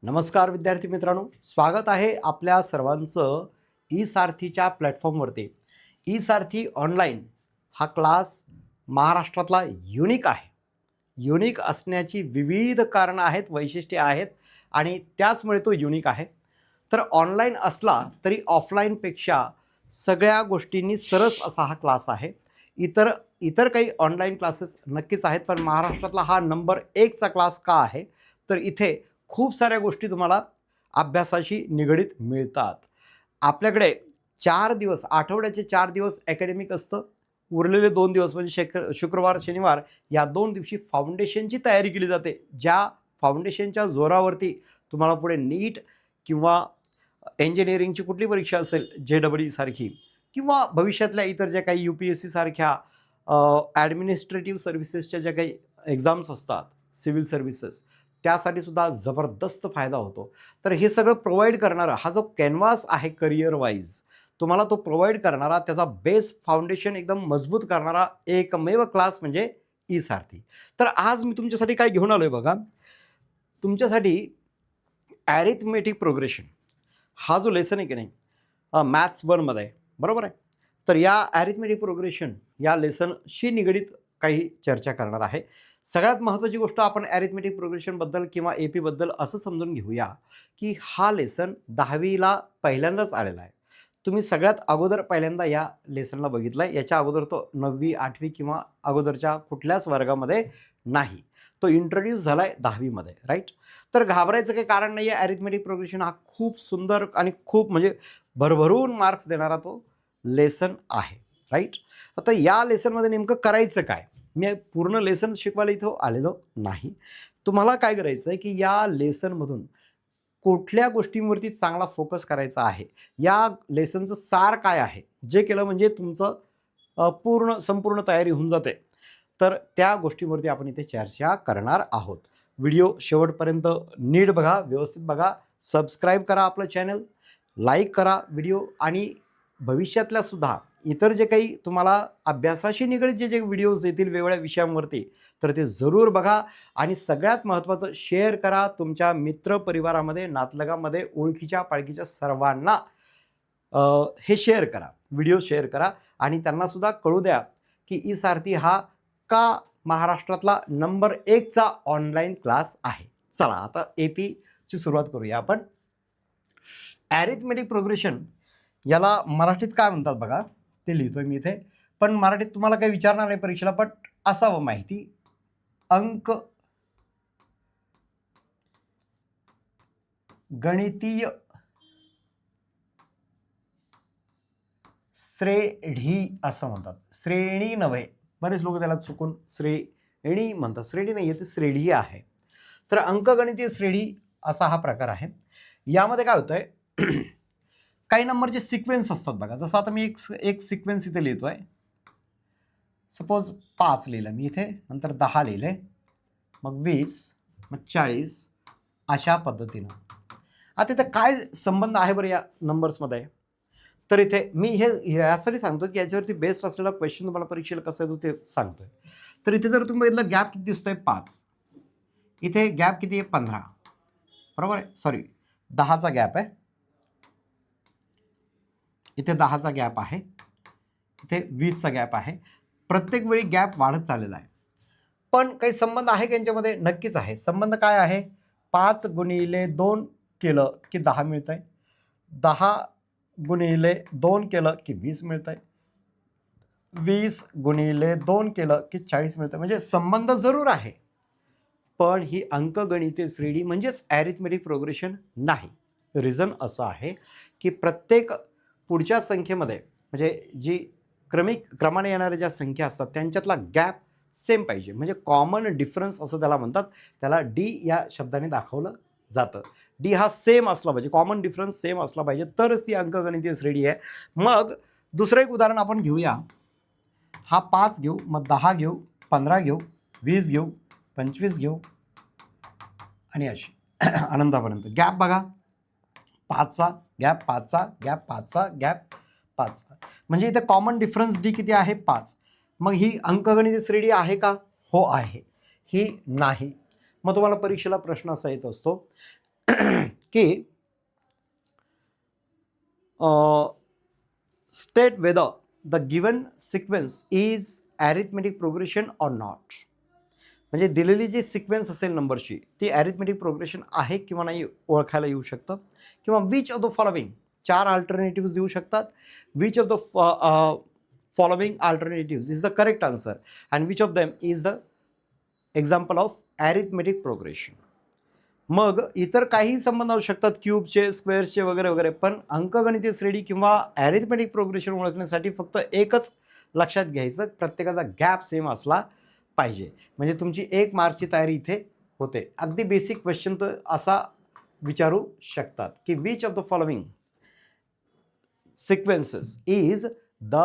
नमस्कार विद्यार्थी मित्रांनो, स्वागत आहे आपल्या सर्वांचं ई सारथीच्या प्लॅटफॉर्मवरती. ई सारथी ऑनलाईन हा क्लास महाराष्ट्रातला युनिक आहे. युनिक असण्याची विविध कारणं आहेत, वैशिष्ट्ये आहेत आणि त्याचमुळे तो युनिक आहे. तर ऑनलाईन असला तरी ऑफलाईनपेक्षा सगळ्या गोष्टींनी सरस असा हा क्लास आहे. इतर इतर काही ऑनलाईन क्लासेस नक्कीच आहेत, पण महाराष्ट्रातला हा नंबर 1चा क्लास का आहे, तर इथे खूप साऱ्या गोष्टी तुम्हाला अभ्यासाशी निगडीत मिळतात. आपल्याकडे 4 दिवस, आठवड्याचे 4 दिवस अकॅडमिक असतं. उरलेले 2 दिवस म्हणजे शुक्रवार, शनिवार या 2 दिवशी फाउंडेशनची तयारी केली जाते. ज्या फाउंडेशनच्या जोरावरती तुम्हाला पुढे नीट किंवा इंजिनिअरिंगची कुठली परीक्षा असेल, JEE सारखी किंवा भविष्यातल्या इतर ज्या काही UPSC सारख्या ॲडमिनिस्ट्रेटिव्ह सर्व्हिसेसच्या ज्या काही एक्झाम्स असतात, सिव्हिल सर्व्हिसेस, त्यासाठी सुद्धा जबरदस्त फायदा होतो. तर हे सगळं प्रोव्हाइड करणारा हा जो कॅनव्हास आहे करिअर वाईज, तुम्हाला तो प्रोव्हाइड करणारा, त्याचा बेस फाउंडेशन एकदम मजबूत करणारा एकमेव क्लास म्हणजे ई सारथी. तर आज मी तुमच्यासाठी काय घेऊन आलोय बघा. तुमच्यासाठी ॲरिथमेटिक प्रोग्रेशन हा जो लेसन आहे की नाही, मॅथ्स 1मध्ये आहे, बरोबर आहे. तर या ॲरिथमेटिक प्रोग्रेशन या लेसनशी निगडीत काही चर्चा करणार आहे. सगळ्यात महत्त्वाची गोष्ट आपण ॲरिथमेटिक प्रोग्रेशनबद्दल किंवा AP बद्दल असं समजून घेऊया की हा लेसन 10वीला पहिल्यांदाच आलेला आहे. तुम्ही सगळ्यात अगोदर पहिल्यांदा या लेसनला बघितलं आहे. याच्या अगोदर तो 9वी, 8वी किंवा अगोदरच्या कुठल्याच वर्गामध्ये नाही. तो इंट्रोड्यूस झाला आहे 10वीमध्ये, राईट. तर घाबरायचं काही कारण नाही आहे. ॲरिथमेटिक प्रोग्रेशन हा खूप सुंदर आणि खूप म्हणजे भरभरून मार्क्स देणारा तो लेसन आहे, राईट. आता या लेसनमध्ये नेमकं करायचं काय? मी पूर्ण लेसन शिकवायला इथं आलेलो नाही. तुम्हाला काय करायचं आहे की या लेसनमधून कुठल्या गोष्टींवरती चांगला फोकस करायचा आहे, या लेसनचं सार काय आहे, जे केलं म्हणजे तुमचं संपूर्ण तयारी होऊन जाते. तर त्या गोष्टीवरती आपण इथे चर्चा करणार आहोत. व्हिडिओ शेवटपर्यंत नीट बघा, व्यवस्थित बघा, सबस्क्राईब करा आपलं चॅनल, लाईक करा व्हिडिओ आणि भविष्यातल्या सुद्धा इतर जे काही तुम्हाला अभ्यासाशी निगडीत जे व्हिडिओज येतील वेगवेगळ्या विषयांवरती, तर ते जरूर बघा आणि सगळ्यात महत्त्वाचं शेअर करा तुमच्या मित्रपरिवारामध्ये, नातलगामध्ये, ओळखीच्या पाळखीच्या सर्वांना हे शेअर करा, व्हिडिओ शेअर करा आणि त्यांनासुद्धा कळू द्या की ई सारथी हा का महाराष्ट्रातला नंबर 1चा ऑनलाईन क्लास आहे. चला आता APची सुरुवात करूया आपण. ॲरिथमेटिक प्रोग्रेशन याला मराठीत काय म्हणतात बघा, ते लिहितोय मी इथे. पण मराठीत तुम्हाला काही विचारणार नाही परीक्षेला, पण असावं माहिती. अंक गणितीय श्रेणी असं म्हणतात. श्रेणी नव्हे, बरेच लोक त्याला चुकून श्रेणी म्हणतात. श्रेणी नाही आहे, ती श्रेणी आहे. तर अंकगणितीय श्रेणी असा हा प्रकार आहे. यामध्ये काय होतंय, काही नंबरचे सिक्वेन्स असतात बघा. जसं आता मी एक सिक्वेन्स इथे लिहितोय. सपोज 5 लिहिलं मी इथे, नंतर 10 लिहिले, मग 20, मग 40 अशा पद्धतीनं. आता इथं काय संबंध आहे बरं या नंबर्समध्ये? तर इथे मी हे यासाठी सांगतो की याच्यावरती बेस्ड असलेला क्वेश्चन तुम्हाला परीक्षेला कसं येतो ते सांगतोय. तर इथे जर तुम्ही बघितलं, गॅप किती दिसतोय? 5. इथे गॅप किती आहे? 15. बरोबर आहे, सॉरी 10चा गॅप आहे. इथे 10चा गॅप आहे, इथे 20चा गॅप आहे. प्रत्येक वेळी गॅप वाढत चाललेला आहे. पण काही संबंध आहे का यांच्यामध्ये? नक्कीच आहे. संबंध काय आहे? 5 गुणिले 2 केलं की 10 मिळत आहे. 10 गुणिले 2 केलं की 20 मिळत आहे. 20 गुणिले 2 केलं की 40 मिळतं. म्हणजे संबंध जरूर आहे, पण ही अंकगणितीय श्रेणी म्हणजेच ॲरिथमेटिक प्रोग्रेशन नाही. रिझन असं आहे की प्रत्येक पुढच्या संख्येमध्ये म्हणजे जी क्रमाने येणाऱ्या ज्या संख्या असतात त्यांच्यातला गॅप सेम पाहिजे, म्हणजे कॉमन डिफरन्स असं त्याला म्हणतात. त्याला D या शब्दाने दाखवलं जातं. D हा सेम असला पाहिजे, कॉमन डिफरन्स सेम असला पाहिजे, तरच ती अंकगणितीय श्रेणी आहे. मग दुसरं एक उदाहरण आपण घेऊया. हा 5 घेऊ, मग 10 घेऊ, 15 घेऊ, 20 घेऊ, 25 घेऊ आणि अशी अनंतापर्यंत. गॅप बघा, 5चा गॅप, 5चा गॅप, 5चा गॅप, 5चा. म्हणजे इथे कॉमन डिफरन्स D किती आहे? 5. मग ही अंकगणितीय श्रेणी आहे का? हो आहे. ही नाही. मग तुम्हाला परीक्षेला प्रश्न असा येत असतो, की state whether the given sequence is arithmetic progression or not. म्हणजे दिलेली जी सिक्वेन्स असेल नंबरची ती ॲरिथमेटिक प्रोग्रेशन आहे किंवा नाही ओळखायला येऊ शकतं. किंवा which of the following, 4 alternative देऊ शकतात. Which of the following alternative is the correct answer and which of them is the example of arithmetic progression. मग इतर काही संबंध असू शकतात, क्यूबचे, स्क्वेअर्सचे वगैरे वगैरे, पण अंकगणितीय श्रेणी किंवा ॲरिथमेटिक प्रोग्रेशन ओळखण्यासाठी फक्त एकच लक्षात घ्यायचं, प्रत्येकाचा गॅप सेम असला पाहिजे. म्हणजे तुमची 1 मार्कची तयारी इथे होते. अगदी बेसिक क्वेश्चन तर असा विचारू शकतात की which of the following sequences is the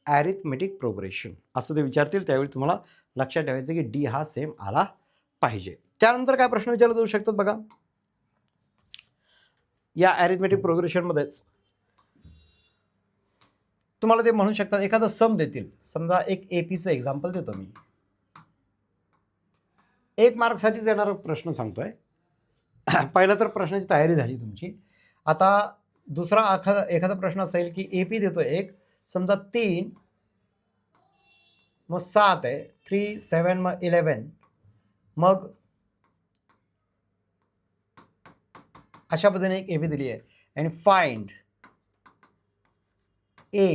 arithmetic progression असं ते विचारतील. त्यावेळी तुम्हाला लक्षात ठेवायचं की डी हा सेम आला पाहिजे. त्यानंतर काय प्रश्न विचारले जाऊ शकतात बघा. या ॲरिथमेटिक प्रोग्रेशनमध्येच तुम्हाला ते म्हणू शकतात, एखादं सम देतील. समजा एक एपीचं एक्झाम्पल देतो मी. 1 मार्कसाठीच येणारा प्रश्न सांगतोय. पहिला तर प्रश्नाची तयारी झाली तुमची. आता दुसरा एखादा प्रश्न असेल की एपी देतोय एक, समजा 3 मग 7 आहे, 3 7 मग 11, मग अशा पद्धतीने एक एपी दिली आहे आणि फाइंड ए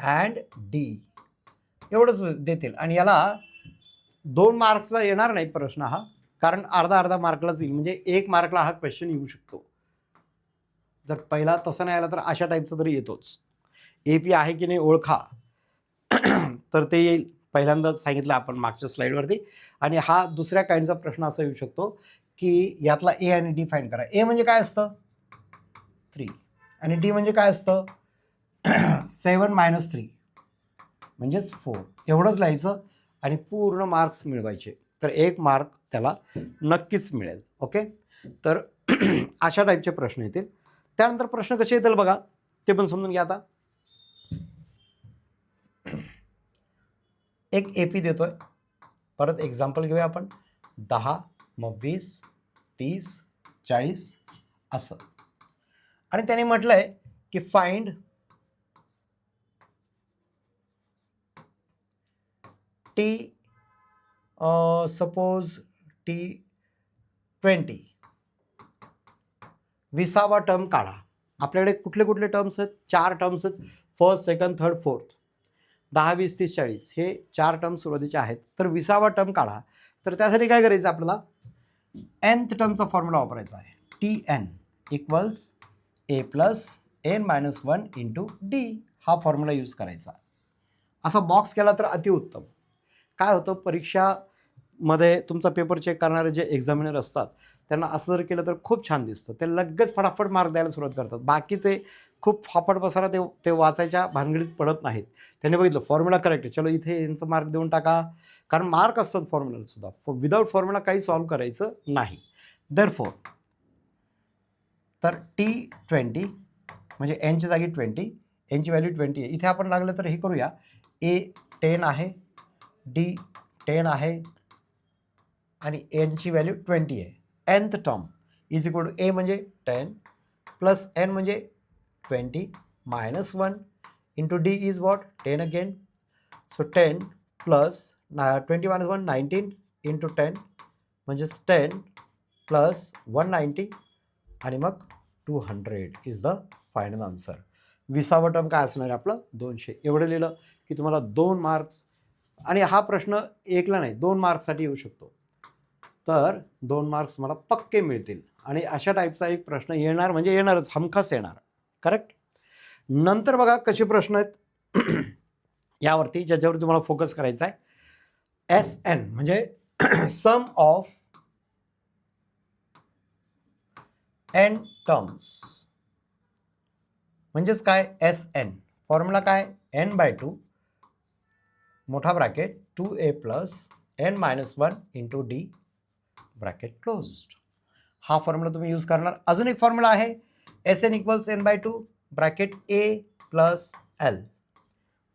अँड डी एवढंच देतील. आणि याला 2 मार्क्सला येणार नाही प्रश्न हा, कारण अर्धा मार्कलाच येईल. म्हणजे 1 मार्कला हा क्वेश्चन येऊ शकतो. जर पहिला तसं नाही आला तर अशा टाईपचा तरी येतोच. एपी आहे की नाही ओळखा तर ते येईल. पहिल्यांदा सांगितलं आपण मागच्या स्लाईडवरती. आणि हा दुसऱ्या काइंडचा प्रश्न असा येऊ शकतो की यातला ए आणि डी फाइंड करा. ए म्हणजे काय असतं 3 आणि डी म्हणजे काय असतं 7 - 3 म्हणजेच 4. एवढंच लिहायचं आणि पूर्ण मार्क्स मिळवायचे. तर 1 मार्क त्याला नक्कीच मिळेल. ओके, तर अशा टाईपचे प्रश्न येतील. त्यानंतर प्रश्न कसे येतील बघा ते पण समजून घ्या. आता एक एपी देतोय, परत एक्झाम्पल घेऊया आपण. 10 मग 20 30 40 असं. आणि त्याने म्हटलंय की फाइंड टी सपोज T20 20वा टर्म काढा. आपल्याकडे कुठले कुठले टर्म्स आहेत? 4 टर्म्स आहेत. First, second, third, fourth. 10 20 30 40 हे 4 टर्म सुरुवातीचे आहेत. तर 20वा टर्म काढा. तर त्यासाठी काय करायचं आपल्याला? nth टर्मचा फॉर्म्युला वापरायचा आहे. Tn equals a plus n-1 into D हा फॉर्म्युला यूज करायचा. असा बॉक्स केला तर अतिउत्तम. काय होतं, परीक्षामध्ये तुमचा पेपर चेक करणारे जे एक्झामिनर असतात त्यांना असं जर केलं तर खूप छान दिसतं. ते लगेच फटाफट मार्क द्यायला सुरुवात करतात. बाकी ते खूप फापट बसायला ते वाचायच्या भानगडीत पडत नाहीत. त्यांनी बघितलं फॉर्म्युला करेक्ट आहे, चलो इथे यांचं मार्क देऊन टाका. कारण मार्क असतात फॉर्म्युला सुद्धा. विदाऊट फॉर्म्युला काही सॉल्व्ह करायचं नाही. देअरफॉर तर T20 म्हणजे एनची जागी 20, एनची व्हॅल्यू 20 आहे. इथे आपण लागलं तर हे करूया. ए 10 आहे, डी 10 आहे आणि एनची व्हॅल्यू 20 आहे. nth term is equal to a म्हणजे 10 प्लस एन म्हणजे 20 minus 1 into d is what 10 again. So 10 plus 20 minus 1 19 into 10 म्हणजेच 10 प्लस 190 आणि मग 200 इज द फायनल आन्सर. 20वा टर्म काय असणार आहे आपलं 200. एवढं लिहिलं की तुम्हाला 2 मार्क्स. आणि हा प्रश्न एकला नाही 2 मार्क्ससाठी येऊ शकतो. तर 2 मार्क्स मला पक्के मिळतील. आणि अशा टाईपचा एक प्रश्न येणार म्हणजे येणारच, हमखास येणार. करेक्ट. नंतर बघा कसे प्रश्न आहेत यावरती ज्याच्यावर तुम्हाला फोकस करायचा आहे. SN म्हणजे सम ऑफ n टर्म्स म्हणजेच काय SN फॉर्म्युला काय n/2 मोठा bracket 2a plus n-1 into D bracket closed. हा फॉर्म्युला तुम्ही यूज करणार. अजून एक फॉर्म्युला आहे SN equals n/2 bracket a plus l.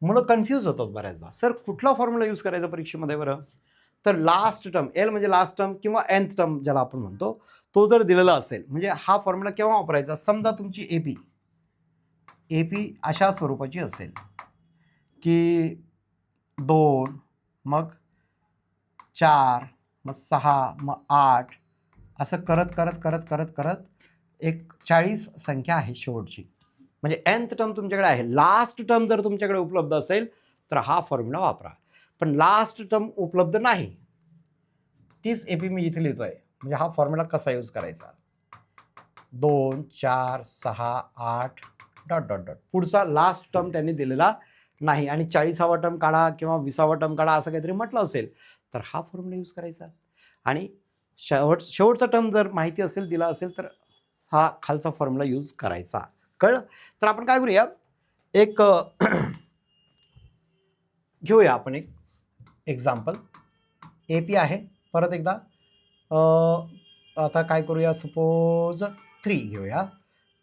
मुलं कन्फ्यूज होतात बऱ्याचदा, सर कुठला फॉर्म्युला यूज करायचा परीक्षेमध्ये बरं? तर लास्ट टर्म, एल म्हणजे लास्ट टर्म किंवा nth टर्म ज्याला आपण म्हणतो, तो जर दिलेला असेल, म्हणजे हा फॉर्म्युला केव्हा वापरायचा, समजा तुमची एपी अशा स्वरूपाची असेल की 2 मग 4 मग 6 मग 8 असं करत करत करत करत करत एक 40 संख्या आहे शेवटची, म्हणजे nth टर्म तुमच्याकडे आहे. लास्ट टर्म जर तुमच्याकडे उपलब्ध असेल तर हा फॉर्म्युला वापरा. पण लास्ट टर्म उपलब्ध नाही, तीच एपी मी इथे लिहितोय. म्हणजे हा फॉर्म्युला कसा यूज करायचा, 2 4 6 8 डॉट डॉट डॉट, पुढचा लास्ट टर्म त्यांनी दिलेला नाही आणि 40वा टर्म काढा किंवा 20वा टर्म काढा असं काहीतरी म्हटलं असेल तर हा फॉर्म्युला यूज करायचा. आणि शेवटचा टर्म जर माहिती असेल, दिला असेल, तर हा खालचा फॉर्म्युला यूज करायचा. कळलं? तर आपण काय करूया, एक घेऊया आपण एक एक्झाम्पल. एपी आहे, परत एकदा आता काय करूया, सपोज 3 घेऊया.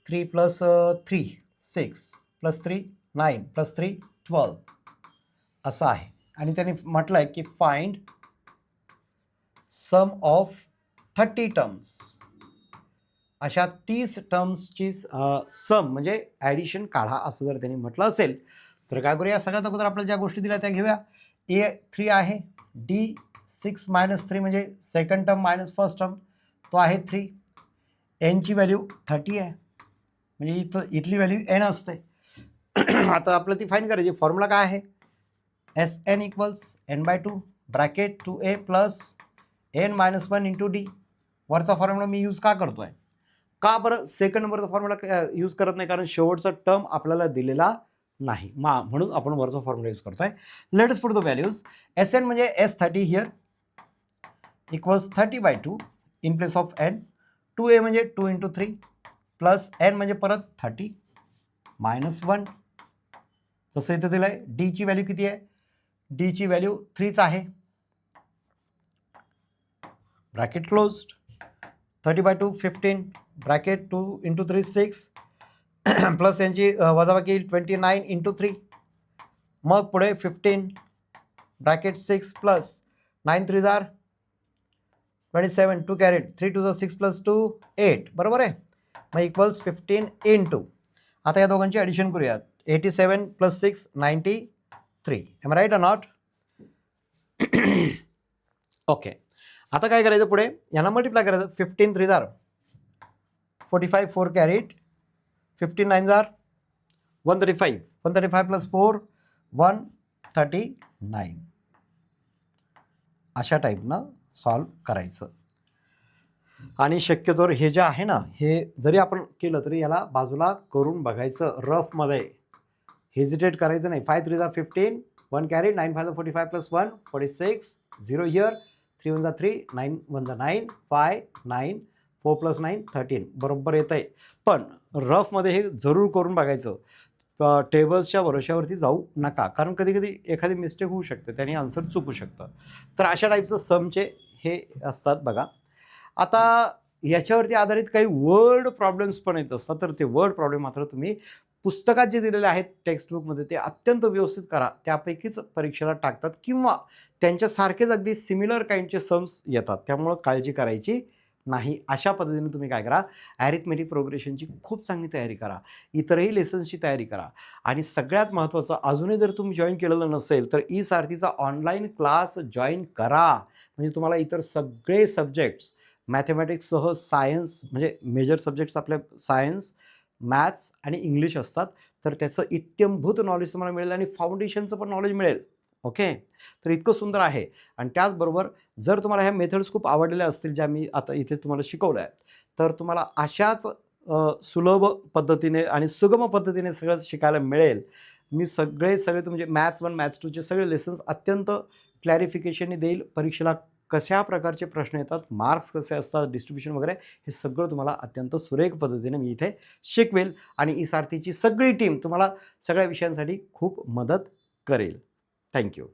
3 + 3 6 + 3 9 + 3 12 असं आहे. आणि त्यांनी म्हटलं आहे की फाइंड सम ऑफ 30 टर्म्स. अशा 30 टर्म्सची सम म्हणजे ॲडिशन काढा असं जर त्यांनी म्हटलं असेल तर काय करूया, सगळ्यात अगोदर आपल्याला ज्या गोष्टी दिल्या त्या घेऊया. A3 आहे, D6 - 3 म्हणजे second term minus first term, तो आहे 3. एनची व्हॅल्यू 30 आहे, म्हणजे इथली व्हॅल्यू एन असते. आता आपल्याला ती फाईंड करायची. फॉर्म्युला काय आहे, Sn = n/2 bracket 2a + n - 1 × d. वरचा फॉर्म्युला मी यूज का करतोय, का बरं सेकंड नंबरचा फॉर्म्युला यूज करत नाही, कारण शेवटचा टर्म आपल्याला दिलेला नाही, म्हणून आपण वरचा फॉर्म्युला यूज करतोय. Let us put the values. Sn म्हणजे S30 here equals 30/2 in place of n. 2a म्हणजे 2 × 3 प्लस n म्हणजे परत 30 -1 जसं इथं दिलं आहे. d ची व्हॅल्यू किती आहे, d ची व्हॅल्यू 3च आहे, ब्रॅकेट क्लोज्ड. 30/2 15 ब्रॅकेट 2 × 3 6 प्लस यांची वजाबाकी 29 × 3, मग पुढे 15 ब्रॅकेट 6 प्लस 9 3 जार 27 2 कॅरेट 3 2 6 + 2 8 बरोबर आहे. मग इक्वल्स 15 × आता या दोघांची ॲडिशन करूयात. 87 + 6 93. Am right or not? Okay. आता काय करायचं, पुढे यांना मल्टिप्लाय करायचं. 15 3 जार 45 4 कॅरेट 15 9 जार 135 135 + 4 139. अशा टाईपनं सॉल्व करायचं. आणि शक्यतोवर हे जे आहे ना, हे जरी आपण केलं तरी याला बाजूला करून बघायचं रफमध्ये, हेजिटेट करायचं नाही. 5 3 जार 15 1 कॅरी 9 5 45 + 1 46 0 हिअर 3 1 3 9 1 9 5 9 4 + 9 13 बरोबर येत आहे. पण रफमध्ये हे जरूर करून बघायचं. टेबल्सच्या भरोश्यावरती जाऊ नका, कारण कधी कधी एखादी मिस्टेक होऊ शकते, त्याने आन्सर चुकू शकतं. तर अशा टाईपचं समचे हे असतात बघा. आता याच्यावरती आधारित काही वर्ड प्रॉब्लेम्स पण येत असतात, तर ते वर्ड प्रॉब्लेम मात्र तुम्ही पुस्तकात जे दिलेले आहेत टेक्स्टबुकमध्ये ते अत्यंत व्यवस्थित करा, त्यापैकीच परीक्षेला टाकतात किंवा त्यांच्यासारखेच अगदी सिमिलर काइंडचे सम्स येतात, त्यामुळं काळजी करायची नाही. अशा पद्धतीने तुम्ही काय करा, ॲरिथमेटिक प्रोग्रेशनची खूप चांगली तयारी करा, इतरही लेसन्सची तयारी करा. आणि सगळ्यात महत्त्वाचं, अजूनही जर तुम्ही जॉईन केलेलं नसेल तर ई-सारथीचा ऑनलाईन क्लास जॉईन करा. म्हणजे तुम्हाला इतर सगळे सब्जेक्ट्स मॅथमॅटिक्ससह सायन्स, म्हणजे मेजर सब्जेक्ट्स आपल्या सायन्स, मॅथ्स आणि इंग्लिश असतात, तर त्याचं इत्यंभूत नॉलेज तुम्हाला मिळेल आणि फाउंडेशनचं पण नॉलेज मिळेल. ओके, तर इतकं सुंदर आहे. आणि त्याचबरोबर जर तुम्हाला ह्या मेथड्स खूप आवडलेल्या असतील, ज्या मी आता इथे तुम्हाला शिकवल्या आहेत, तर तुम्हाला अशाच सुलभ पद्धतीने आणि सुगम पद्धतीने सगळं शिकायला मिळेल. मी सगळे तुमचे मॅथ्स 1 मॅथ्स 2चे सगळे लेसन्स अत्यंत क्लॅरिफिकेशनने देईल. परीक्षेला कशा प्रकारचे प्रश्न येतात, मार्क्स कसे असतात, डिस्ट्रीब्युशन वगैरे, हे सगळं तुम्हाला अत्यंत सुरेख पद्धतीने मी इथे शिकवेल. आणि ई-सारथीची सगळी टीम तुम्हाला सगळ्या विषयांसाठी खूप मदत करेल. थँक्यू.